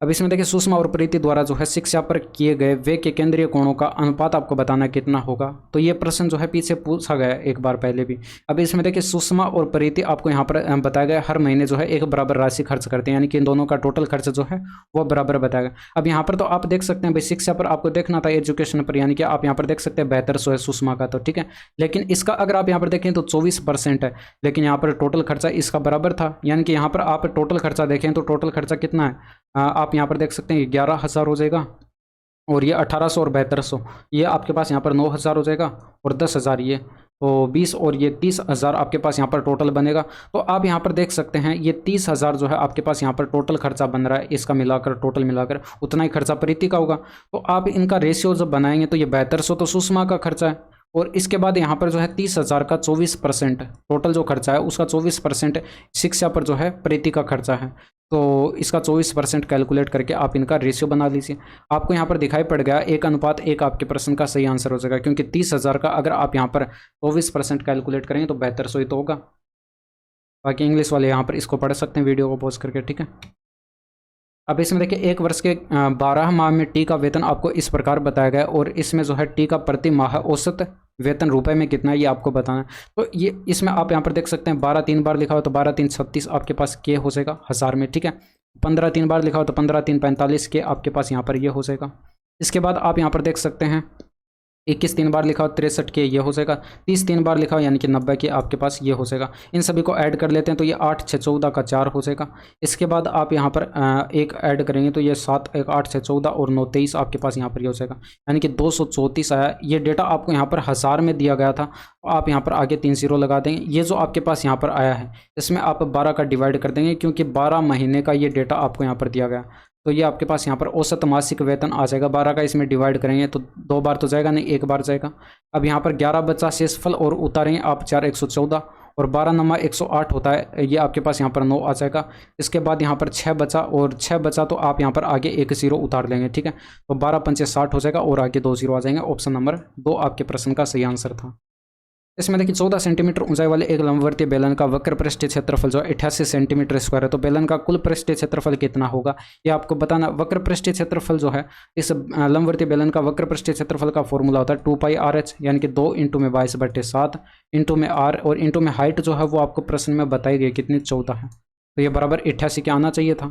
अब इसमें देखिए सुषमा और प्रीति द्वारा जो है शिक्षा पर किए गए वे के केंद्रीय कोणों का अनुपात आपको बताना कितना होगा। तो ये प्रश्न जो है पीछे पूछा गया एक बार पहले भी। अब इसमें देखिए सुषमा और प्रीति आपको यहाँ पर बताया गया हर महीने जो है एक बराबर राशि खर्च करते हैं, यानी कि इन दोनों का टोटल खर्च जो है वो बराबर बताया गया। अब यहाँ पर तो आप देख सकते हैं भाई शिक्षा पर आपको देखना था, एजुकेशन पर, यानी कि आप यहाँ पर देख सकते हैं 7200 है सुषमा का, तो ठीक है। लेकिन इसका अगर आप यहाँ पर देखें तो 24% है, लेकिन यहाँ पर टोटल खर्चा इसका बराबर था, यानी कि यहाँ पर आप टोटल खर्चा देखें तो टोटल खर्चा कितना है, आप यहाँ पर देख सकते हैं 11,000 हो जाएगा, और ये 1800 और 7200 ये आपके पास यहाँ पर 9,000 हो जाएगा, और 10,000 ये, तो 20 और ये 30,000 आपके पास यहाँ पर टोटल बनेगा। तो आप यहाँ पर देख सकते हैं ये 30,000 जो है आपके पास यहाँ पर टोटल खर्चा बन रहा है, इसका मिलाकर टोटल मिलाकर उतना ही खर्चा प्रीति का होगा। तो आप इनका रेशियो जब बनाएंगे तो ये 7200 तो सुषमा का खर्चा है, और इसके बाद यहाँ पर जो है 30,000 का 24% टोटल जो खर्चा है उसका 24% शिक्षा पर जो है प्रीति का खर्चा है। तो इसका 24% कैलकुलेट करके आप इनका रेशियो बना लीजिए। आपको यहाँ पर दिखाई पड़ गया 1:1 आपके प्रश्न का सही आंसर हो जाएगा, क्योंकि 30,000 का अगर आप यहाँ पर 24% कैलकुलेट करेंगे तो बेहतर सही तो होगा। बाकी इंग्लिश वाले यहाँ पर इसको पढ़ सकते हैं वीडियो को पॉज करके, ठीक है। अब इसमें देखिए 1 वर्ष के 12 माह में टी का वेतन आपको इस प्रकार बताया गया है, और इसमें जो है टी का प्रति माह औसत वेतन रुपए में कितना है ये आपको बताना है। तो ये इसमें आप यहाँ पर देख सकते हैं 12 3 बार लिखा हो तो 12 3 36 आपके पास के हो जाएगा 1000 में, ठीक है। 15 3 बार लिखा हो तो 15 3 45 के आपके पास यहाँ पर ये हो जाएगा। इसके बाद आप यहाँ पर देख सकते हैं 21 3 बार लिखा हो 63 के ये हो जाएगा। 30 3 बार लिखा हो यानी कि 90 के आपके पास ये हो जाएगा। इन सभी को ऐड कर लेते हैं तो ये 8 6 14 का 4 हो जाएगा। इसके बाद आप यहाँ पर एक ऐड करेंगे तो ये 7 1 8 6 14 और 9 23 आपके पास यहाँ पर ये हो जाएगा, यानी कि 234 आया। ये डेटा आपको यहाँ पर 1000 में दिया गया था, आप यहाँ पर आगे 3 0 लगा देंगे। ये जो आपके पास यहाँ पर आया है इसमें आप 12 का डिवाइड कर देंगे, क्योंकि 12 महीने का ये डेटा आपको यहाँ पर दिया गया। तो ये आपके पास यहाँ पर औसत मासिक वेतन आ जाएगा। 12 का इसमें डिवाइड करेंगे तो 2 बार तो जाएगा नहीं, 1 बार जाएगा। अब यहाँ पर 11 बचा शेषफल और उतारेंगे आप 4 114 और 12 नमा 108 होता है, ये आपके पास यहाँ पर 9 आ जाएगा। इसके बाद यहाँ पर 6 बचा और 6 बचा तो आप यहाँ पर आगे 1 0 उतार लेंगे, ठीक है। तो 12 पंचे 60 हो जाएगा और आगे 2 0 आ जाएंगे। ऑप्शन नंबर 2 आपके प्रश्न का सही आंसर था। इसमें देखिए 14 सेंटीमीटर ऊंचाई वाले एक लंबवर्तीय बेलन का वक्र पृष्ठीय क्षेत्रफल जो है 88 सेंटीमीटर स्क्वायर है। तो बेलन का कुल पृष्ठीय क्षेत्रफल कितना होगा ये आपको बताना। वक्र पृष्ठीय क्षेत्रफल जो है इस लंबवर्तीय बेलन का वक्र पृष्ठीय क्षेत्रफल का फॉर्मूला होता है 2πRh, यानी कि 2 × में 22/7 इंटू में r और इंटू में हाइट जो है वो आपको प्रश्न में बताई गई कितनी 14 है। तो ये बराबर 88 के आना चाहिए था।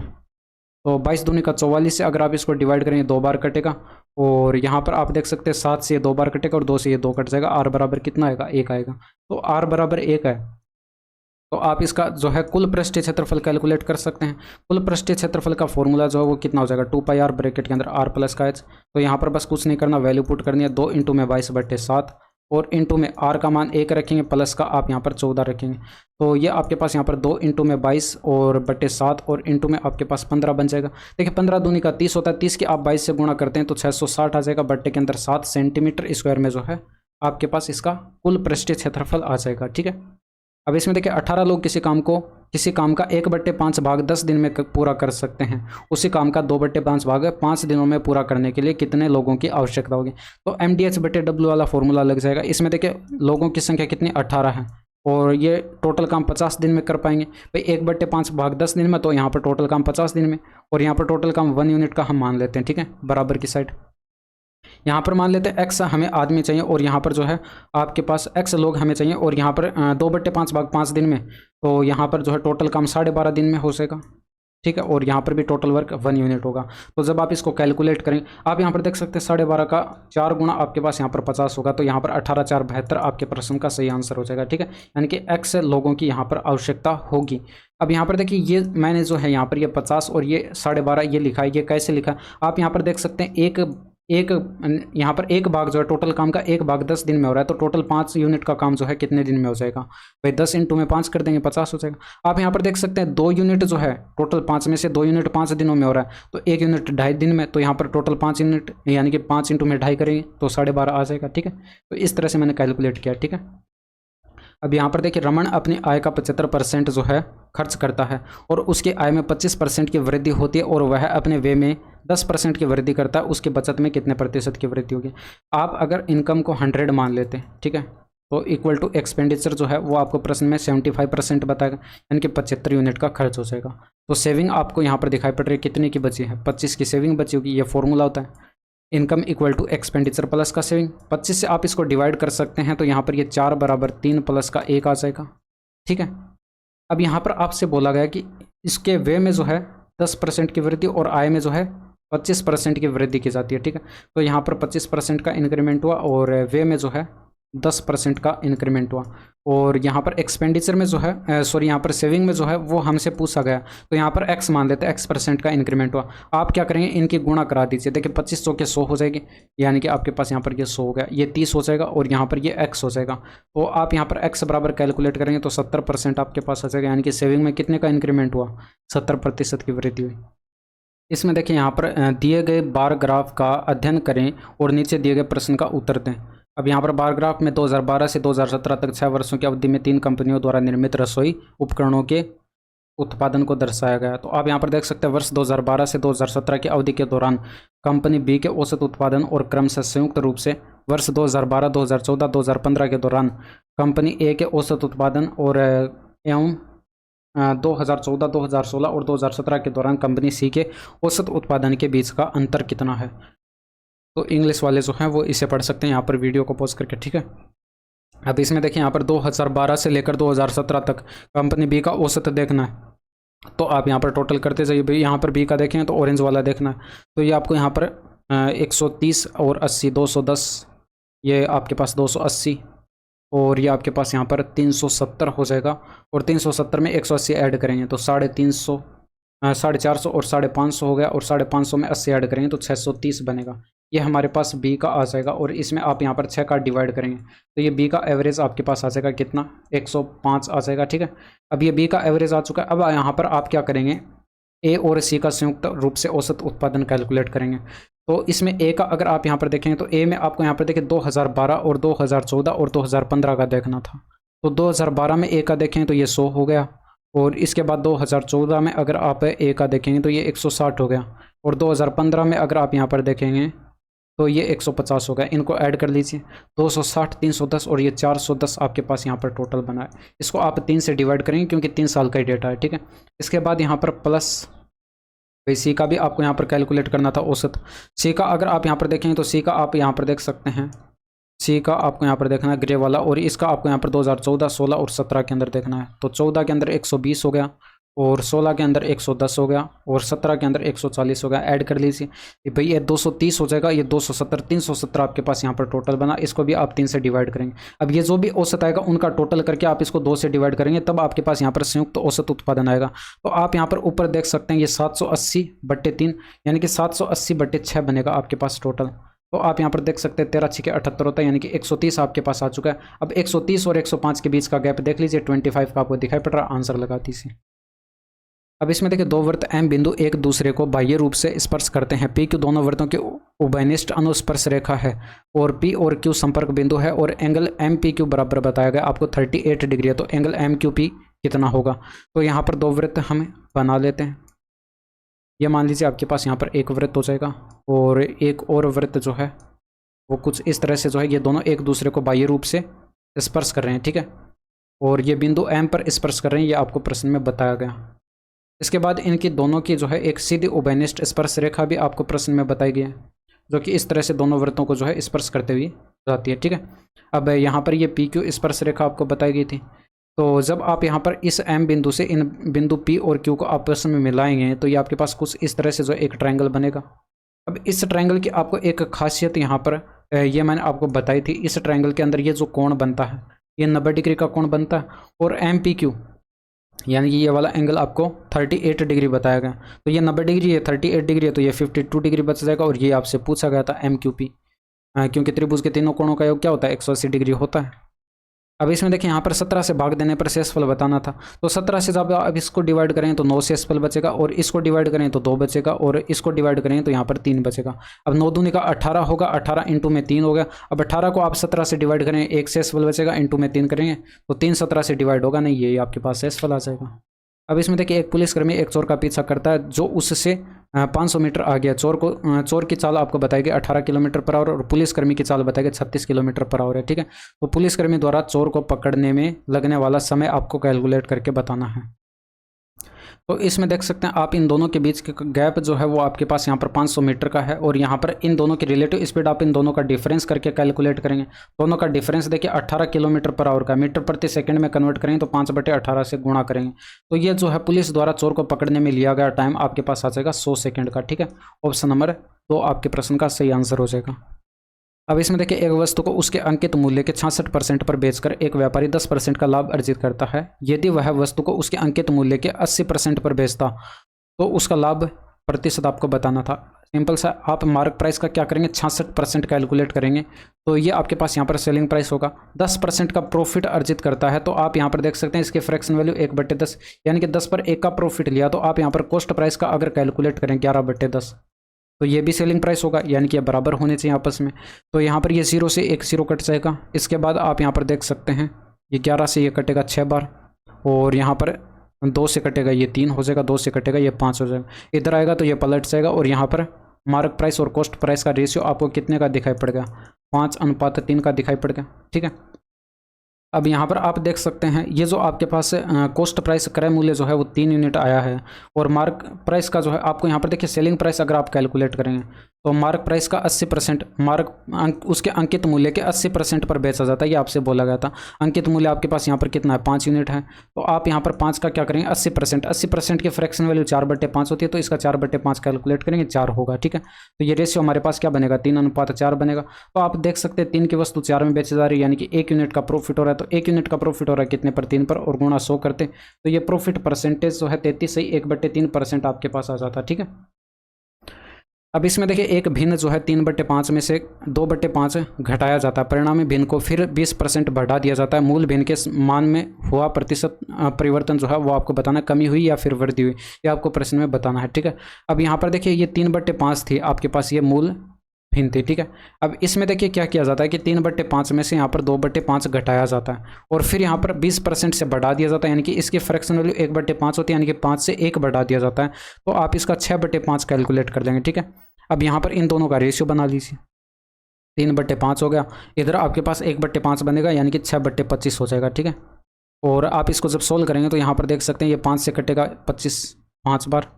तो 22 दूनी का 44 से अगर आप इसको डिवाइड करेंगे 2 बार कटेगा, और यहाँ पर आप देख सकते हैं 7 से ये 2 बार कटेगा और 2 से ये 2 कट जाएगा। r बराबर कितना आएगा 1 आएगा। तो r बराबर 1 है तो आप इसका जो है कुल पृष्ठीय क्षेत्रफल कैलकुलेट कर सकते हैं। कुल पृष्ठीय क्षेत्रफल का फॉर्मूला जो है वो कितना हो जाएगा 2πr ब्रैकेट के अंदर r प्लस का h। तो यहाँ पर बस कुछ नहीं करना, वैल्यू पुट करनी है 2 × में 22/7 और इंटू में r का मान 1 रखेंगे, प्लस का आप यहाँ पर 14 रखेंगे। तो ये आपके पास यहाँ पर 2 × में 22 और बटे 7 और इंटू में आपके पास 15 बन जाएगा। देखिए 15 दूनी का 30 होता है, 30 के आप 22 से गुणा करते हैं तो 660 आ जाएगा। बट्टे के अंदर 7 सेंटीमीटर स्क्वायर में जो है आपके पास इसका कुल पृष्ठीय क्षेत्रफल आ जाएगा, ठीक है। अब इसमें देखिए 18 लोग किसी काम का 1/5 भाग 10 दिन में पूरा कर सकते हैं। उसी काम का 2/5 भाग 5 दिनों में पूरा करने के लिए कितने लोगों की आवश्यकता होगी। तो MDH/W वाला फॉर्मूला लग जाएगा। इसमें देखिए लोगों की संख्या कितनी 18 है और ये टोटल काम 50 दिन में कर पाएंगे। भाई 1/5 भाग 10 दिन में, तो यहाँ पर टोटल काम 50 दिन में, और यहाँ पर टोटल काम 1 यूनिट का हम मान लेते हैं, ठीक है, बराबर की साइड। यहाँ पर मान लेते हैं x हमें आदमी चाहिए और यहाँ पर जो है आपके पास x लोग हमें चाहिए, और यहाँ पर 2/5 भाग 5 दिन में, तो यहाँ पर जो है टोटल काम 12.5 दिन में हो जाएगा, ठीक है। और यहाँ पर भी टोटल वर्क 1 यूनिट होगा। तो जब आप इसको कैलकुलेट करें आप यहाँ पर देख सकते हैं 12.5 का 4 गुना आपके पास यहाँ पर 50 होगा। तो यहाँ पर 18 4 72 आपके प्रश्न का सही आंसर हो जाएगा, ठीक है। यानी कि x लोगों की यहाँ पर आवश्यकता होगी। अब यहाँ पर देखिए ये मैंने जो है यहाँ पर ये 50 और ये 12.5 ये लिखा है। ये कैसे लिखा है आप यहाँ पर देख सकते हैं, एक यहाँ पर एक भाग जो है टोटल काम का 1 भाग 10 दिन में हो रहा है, तो टोटल 5 यूनिट का काम जो है कितने दिन में हो जाएगा। भाई 10 × में 5 कर देंगे 50 हो जाएगा। आप यहाँ पर देख सकते हैं 2 यूनिट जो है टोटल 5 में से 2 यूनिट 5 दिनों में हो रहा है, तो 1 यूनिट 2.5 दिन में, तो यहाँ पर टोटल 5 यूनिट यानी कि 5 × में 2.5 करेंगे तो 12.5 आ जाएगा, ठीक है। तो इस तरह से मैंने कैलकुलेट किया, ठीक है। अब यहाँ पर देखिए रमन अपनी आय का 75% जो है खर्च करता है और उसके आय में 25% की वृद्धि होती है, और वह अपने व्यय में 10% की वृद्धि करता है। उसकी बचत में कितने प्रतिशत की वृद्धि होगी। आप अगर इनकम को 100 मान लेते हैं, ठीक है, तो इक्वल टू एक्सपेंडिचर जो है वो आपको प्रश्न में 75% बताएगा, यानी कि 75 यूनिट का खर्च हो जाएगा। तो सेविंग आपको यहाँ पर दिखाई पड़ रही है कितने की बची है, 25 की सेविंग बची होगी। ये फॉर्मूला होता है income equal to expenditure plus का सेविंग। 25 से आप इसको डिवाइड कर सकते हैं, तो यहाँ पर ये 4 बराबर 3 प्लस का 1 आ जाएगा, ठीक है। अब यहाँ पर आपसे बोला गया कि इसके व्यय में जो है 10% की वृद्धि और आय में जो है 25% की वृद्धि की जाती है, ठीक है। तो यहाँ पर 25% का इंक्रीमेंट हुआ और व्यय में जो है 10% का इंक्रीमेंट हुआ। और यहाँ पर एक्सपेंडिचर में जो है यहाँ पर सेविंग में जो है वो हमसे पूछा गया, तो यहाँ पर x मान लेते हैं, x% का इंक्रीमेंट हुआ। आप क्या करेंगे इनकी गुणा करा दीजिए। देखिए 25 100 के 100 हो जाएगी, यानी कि आपके पास यहाँ पर ये 100 हो गया, ये 30 हो जाएगा और यहाँ पर ये x हो जाएगा। तो आप यहाँ पर x बराबर कैलकुलेट करेंगे तो 70% आपके पास आ जाएगा, यानी कि सेविंग में कितने का इंक्रीमेंट हुआ, 70% की वृद्धि हुई। इसमें देखिए यहाँ पर दिए गए बार ग्राफ का अध्ययन करें और नीचे दिए गए प्रश्न का उत्तर दें। अब यहाँ पर बार ग्राफ में 2012 से 2017 तक 6 वर्षों की अवधि में 3 कंपनियों द्वारा निर्मित रसोई उपकरणों के उत्पादन को दर्शाया गया है। तो आप यहाँ पर देख सकते हैं वर्ष 2012 से 2017 की अवधि के दौरान कंपनी बी के औसत उत्पादन और क्रमशः संयुक्त रूप से वर्ष 2012, 2014, 2015 के दौरान कंपनी ए के औसत उत्पादन और एवं 2014, 2016 और 2017 के दौरान कंपनी सी के औसत उत्पादन के बीच का अंतर कितना है। तो इंग्लिश वाले जो हैं वो इसे पढ़ सकते हैं यहाँ पर वीडियो को पॉज करके, ठीक है। अब इसमें देखिए यहाँ पर 2012 से लेकर 2017 तक कंपनी बी का औसत देखना है। तो आप यहाँ पर टोटल करते जाइए भाई। यहाँ पर बी का देखें तो ऑरेंज वाला देखना है। तो ये आपको यहाँ पर 130 और 80 210, ये आपके पास 280 और ये आपके पास यहाँ पर 370 हो जाएगा। और 370 में 180 ऐड करेंगे तो 350, 450 और 550 हो गया। और 550 में 80 ऐड करेंगे तो 630 बनेगा। ये हमारे पास बी का आ जाएगा। और इसमें आप यहाँ पर 6 का डिवाइड करेंगे तो ये बी का एवरेज आपके पास आ जाएगा कितना, 105 आ जाएगा, ठीक है। अब ये बी का एवरेज आ चुका है। अब यहाँ पर आप क्या करेंगे, ए और सी का संयुक्त रूप से औसत उत्पादन कैलकुलेट करेंगे। तो इसमें ए का अगर आप यहाँ पर देखेंगे तो ए में आपको यहाँ पर देखिए 2012 और 2014 और 2015 का देखना था। तो 2012 में ए का देखें तो ये 100 हो गया। और इसके बाद 2014 में अगर आप ए का देखेंगे तो ये 160 हो गया। और 2015 में अगर आप यहाँ पर देखेंगे तो ये 150 हो गया। इनको ऐड कर लीजिए, 260, 310 और ये 410 आपके पास यहाँ पर टोटल बना है। इसको आप 3 से डिवाइड करेंगे क्योंकि 3 साल का ही डेटा है, ठीक है। इसके बाद यहाँ पर प्लस सी का भी आपको यहाँ पर कैलकुलेट करना था औसत। सी का अगर आप यहाँ पर देखेंगे तो सी का आप यहाँ पर देख सकते हैं, सी का आपको यहाँ पर देखना है ग्रे वाला। और इसका आपको यहाँ पर 2014, 16 और 17 के अंदर देखना है। तो 14 के अंदर 120 हो गया और 16 के अंदर 110 हो गया और 17 के अंदर 140 हो गया। ऐड कर लीजिए भाई, ये 230 हो जाएगा, ये 270, 370 आपके पास यहाँ पर टोटल बना। इसको भी आप 3 से डिवाइड करेंगे। अब ये जो भी औसत आएगा उनका टोटल करके आप इसको 2 से डिवाइड करेंगे, तब आपके पास यहाँ पर संयुक्त औसत उत्पादन आएगा। तो आप यहाँ पर ऊपर देख सकते हैं ये 780/3 यानी कि 780/6 बनेगा आपके पास टोटल। तो आप यहाँ पर देख सकते हैं 13 6 78 होता है, यानी कि 130 आपके पास आ चुका है। अब 130 और 105 के बीच का गैप देख लीजिए, 25 का आपको दिखाई पड़ रहा है। आंसर लगा दीजिए। अब इसमें देखिए दो वृत्त एम बिंदु एक दूसरे को बाह्य रूप से स्पर्श करते हैं। पी क्यू दोनों वृत्तों की उभयनिष्ठ अनुस्पर्श रेखा है और पी और क्यू संपर्क बिंदु है और एंगल एम पी क्यू बराबर बताया गया आपको 38 डिग्री है। तो एंगल एम क्यू पी कितना होगा। तो यहाँ पर दो वृत्त हम बना लेते हैं। ये मान लीजिए आपके पास यहाँ पर एक वृत्त हो जाएगा और एक और वृत्त जो है वो कुछ इस तरह से जो है, ये दोनों एक दूसरे को बाह्य रूप से स्पर्श कर रहे हैं, ठीक है। और ये बिंदु एम पर स्पर्श कर रहे हैं, ये आपको प्रश्न में बताया गया। इसके बाद इनकी दोनों की जो है एक सीधी उभयनिष्ठ स्पर्श रेखा भी आपको प्रश्न में बताई गई है, जो कि इस तरह से दोनों वृत्तों को जो है स्पर्श करते हुए जाती है, ठीक है। अब यहाँ पर ये पी क्यू स्पर्श रेखा आपको बताई गई थी। तो जब आप यहाँ पर इस एम बिंदु से इन बिंदु पी और क्यू को आपस में मिलाएंगे तो ये आपके पास कुछ इस तरह से जो एक ट्रायंगल बनेगा। अब इस ट्रायंगल की आपको एक खासियत यहाँ पर ये मैंने आपको बताई थी। इस ट्रायंगल के अंदर ये जो कोण बनता है ये 90 डिग्री का कोण बनता है और एम पी क्यू यानी कि ये वाला एंगल आपको 38 डिग्री बताया गया। तो ये 90 डिग्री है, 38 डिग्री है, तो ये 52 डिग्री बच जाएगा। और ये आपसे पूछा गया था एम क्यू पी, क्योंकि त्रिभुज के तीनों कोणों का योग क्या होता है, 180 डिग्री होता है। अब इसमें देखिए यहाँ पर 17 से भाग देने पर शेषफल बताना था। तो 17 से जब अब इसको डिवाइड करें तो 9 शेषफल बचेगा और इसको डिवाइड करें तो 2 बचेगा और इसको डिवाइड करें तो यहाँ पर 3 बचेगा। अब 9 दूनी का 18 होगा, 18 इंटू में 3 हो गया। अब 18 को आप 17 से डिवाइड करें, एक शेषफल बचेगा, इंटू में 3 करेंगे तो 3 17 से डिवाइड होगा नहीं, ये आपके पास शेषफल आ जाएगा। अब इसमें देखिए एक पुलिसकर्मी एक चोर का पीछा करता है जो उससे 500 मीटर आ गया। चोर की चाल आपको बताएगी 18 किलोमीटर पर आवर और पुलिसकर्मी की चाल बताएगी 36 किलोमीटर पर आवर है, ठीक है। तो पुलिसकर्मी द्वारा चोर को पकड़ने में लगने वाला समय आपको कैलकुलेट करके बताना है। तो इसमें देख सकते हैं आप इन दोनों के बीच का गैप जो है वो आपके पास यहाँ पर 500 मीटर का है और यहाँ पर इन दोनों की रिलेटिव स्पीड आप इन दोनों का डिफरेंस करके कैलकुलेट करेंगे। दोनों का डिफरेंस देखिए 18 किलोमीटर पर आवर का, मीटर प्रति सेकंड में कन्वर्ट करेंगे तो 5/18 से गुणा करेंगे। तो ये जो है पुलिस द्वारा चोर को पकड़ने में लिया गया टाइम आपके पास आ जाएगा 100 सेकेंड का, ठीक है। ऑप्शन नंबर 2 आपके प्रश्न का सही आंसर हो जाएगा। अब इसमें देखिए एक वस्तु को उसके अंकित मूल्य के 66% पर बेचकर एक व्यापारी 10% का लाभ अर्जित करता है। यदि वह वस्तु को उसके अंकित मूल्य के 80% पर बेचता तो उसका लाभ प्रतिशत आपको बताना था। सिंपल सा, आप मार्क प्राइस का क्या करेंगे, 66% कैलकुलेट करेंगे। तो ये आपके पास यहाँ पर सेलिंग प्राइस होगा। 10% का प्रॉफिट अर्जित करता है तो आप यहाँ पर देख सकते हैं इसके फ्रैक्शन वैल्यू 1/10 यानी कि 10 पर 1 का प्रॉफिट लिया। तो आप यहाँ पर कॉस्ट प्राइस का अगर कैलकुलेट करें 11/10 तो ये भी सेलिंग प्राइस होगा, यानी कि ये बराबर होने चाहिए आपस में। तो यहाँ पर ये 0 से 1 0 कट जाएगा। इसके बाद आप यहाँ पर देख सकते हैं ये 11 से ये कटेगा 6 बार और यहाँ पर 2 से कटेगा ये 3 हो जाएगा, 2 से कटेगा ये 5 हो जाएगा। इधर आएगा तो ये पलट जाएगा और यहाँ पर मार्क प्राइस और कॉस्ट प्राइस का रेशियो आपको कितने का दिखाई पड़ेगा, 5:3 का दिखाई पड़ेगा। ठीक है, अब यहाँ पर आप देख सकते हैं ये जो आपके पास कॉस्ट प्राइस क्रय मूल्य जो है वो 3 यूनिट आया है, और मार्क प्राइस का जो है आपको यहाँ पर देखिए सेलिंग प्राइस अगर आप कैलकुलेट करेंगे तो मार्क प्राइस का 80% उसके अंकित मूल्य के 80% पर बेचा जाता है, ये आपसे बोला गया था। अंकित मूल्य आपके पास यहाँ पर कितना है, 5 यूनिट है, तो आप यहाँ पर 5 का क्या करेंगे 80% की फ्रैक्शन वैल्यू 4/5 होती है, तो इसका 4/5 कैलकुलेट करेंगे 4 होगा। ठीक है, तो ये रेशियो हमारे पास क्या बनेगा, 3:4 बनेगा। तो आप देख सकते हैं 3 की वस्तु 4 में बेची जा रही है, यानी कि 1 यूनिट का प्रॉफिट हो रहा है। तो 1 यूनिट का प्रॉफिट हो रहा है कितने पर, 3 पर, और गुणा 100 करते तो ये प्रॉफिट परसेंटेज जो है 33 से 1/3% आपके पास आ जाता है। ठीक है, अब इसमें देखिए एक भिन्न जो है 3/5 में से 2/5 घटाया जाता है, परिणामी भिन्न को फिर 20% बढ़ा दिया जाता है। मूल भिन्न के मान में हुआ प्रतिशत परिवर्तन जो है वो आपको बताना, कमी हुई या फिर वृद्धि हुई, ये आपको प्रश्न में बताना है। ठीक है, अब यहाँ पर देखिए ये 3/5 थी आपके पास, ये मूल भिन्न थी। ठीक है, अब इसमें देखिए क्या किया जाता है कि 3/5 में से यहाँ पर 2/5 घटाया जाता है और फिर यहाँ पर 20% से बढ़ा दिया जाता है, यानी कि इसकी फ्रैक्शन वैल्यू 1/5 होती है, यानी कि 5 से 1 बढ़ा दिया जाता है, तो आप इसका 6/5 कैलकुलेट कर लेंगे। ठीक है, अब यहाँ पर इन दोनों का रेशियो बना लीजिए, 3/5 हो गया, इधर आपके पास 1/5 बनेगा, यानी कि 6/25 हो जाएगा। ठीक है, और आप इसको जब सोल्व करेंगे तो यहाँ पर देख सकते हैं ये 5 से कटेगा 25 5 बार,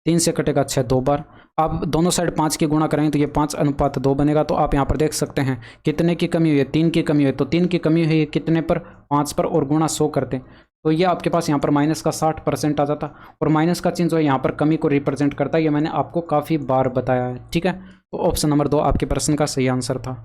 3 से कटेगा 6 2 बार, आप दोनों साइड 5 की गुणा करेंगे तो ये 5:2 बनेगा। तो आप यहाँ पर देख सकते हैं कितने की कमी हुई है, 3 की कमी हुई है, तो 3 की कमी हुई है कितने पर, 5 पर, और गुणा 100 करते हैं तो ये आपके पास यहाँ पर माइनस का 60% आ जाता, और माइनस का चिन्ह जो है यहाँ पर कमी को रिप्रेजेंट करता है, ये मैंने आपको काफ़ी बार बताया है। ठीक है, तो ऑप्शन नंबर 2 आपके प्रश्न का सही आंसर था।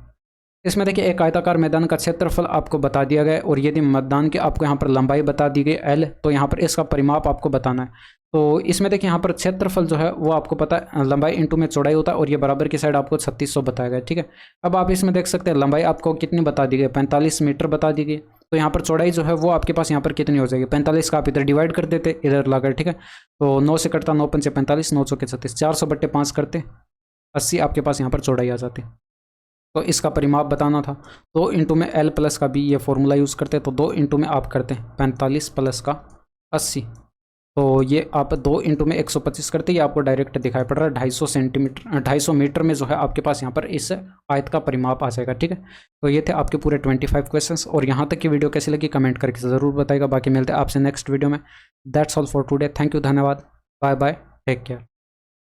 इसमें देखिए एक आयताकार मैदान का क्षेत्रफल आपको बता दिया गया है, और यदि मैदान की आपको यहाँ पर लंबाई बता दी गई L, तो यहाँ पर इसका परिमाप आपको बताना है। तो इसमें देखिए यहाँ पर क्षेत्रफल जो है वो आपको पता है लंबाई इंटू में चौड़ाई होता है, और ये बराबर की साइड आपको 3600 बताया गया। ठीक है, अब आप इसमें देख सकते हैं लंबाई आपको कितनी बता दी गई, 45 मीटर बता दी गई, तो यहाँ पर चौड़ाई जो है वो आपके पास यहाँ पर कितनी हो जाएगी, 45 का आप इधर डिवाइड कर देते इधर लाकर। ठीक है, तो 9 से कटता 9 × 45 9 × 36 400/5 करते 80 आपके पास यहाँ पर चौड़ाई आ जाती। तो इसका परिमाप बताना था, 2 इंटू में L प्लस का भी ये फॉर्मूला यूज़ करते, तो 2 इंटू में आप करते 45 प्लस का 80, तो ये आप 2 इंटू में 125 करते, ये आपको डायरेक्ट दिखाई पड़ रहा है 250 मीटर में जो है आपके पास यहाँ पर इस आयत का परिमाप आ जाएगा। ठीक है, तो ये थे आपके पूरे 25 क्वेश्चंस, और यहाँ तक की वीडियो कैसी लगी कमेंट करके ज़रूर बताएगा। बाकी मिलते हैं आपसे नेक्स्ट वीडियो में। That's all for today, thank you, धन्यवाद, बाय बाय, टेक केयर।